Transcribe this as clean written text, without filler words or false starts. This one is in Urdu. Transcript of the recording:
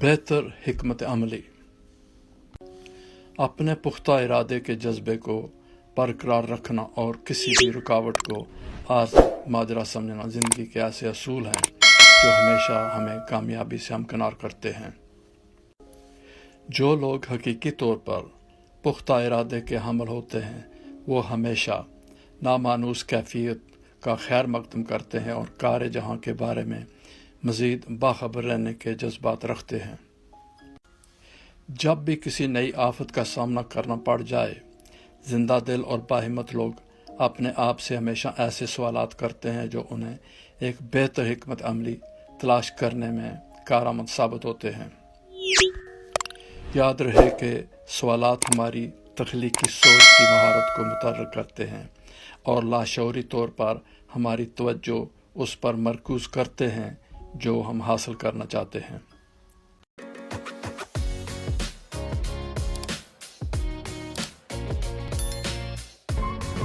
بہتر حکمت عملی اپنے پختہ ارادے کے جذبے کو برقرار رکھنا اور کسی بھی رکاوٹ کو آزاد ماجرا سمجھنا زندگی کے ایسے اصول ہیں جو ہمیشہ ہمیں کامیابی سے ہمکنار کرتے ہیں۔ جو لوگ حقیقی طور پر پختہ ارادے کے حامل ہوتے ہیں وہ ہمیشہ نامانوس کیفیت کا خیر مقدم کرتے ہیں اور کار جہاں کے بارے میں مزید باخبر رہنے کے جذبات رکھتے ہیں۔ جب بھی کسی نئی آفت کا سامنا کرنا پڑ جائے، زندہ دل اور باہمت لوگ اپنے آپ سے ہمیشہ ایسے سوالات کرتے ہیں جو انہیں ایک بہتر حکمت عملی تلاش کرنے میں کارآمد ثابت ہوتے ہیں۔ یاد رہے کہ سوالات ہماری تخلیقی سوچ کی مہارت کو متحرک کرتے ہیں اور لاشعوری طور پر ہماری توجہ اس پر مرکوز کرتے ہیں جو ہم حاصل کرنا چاہتے ہیں۔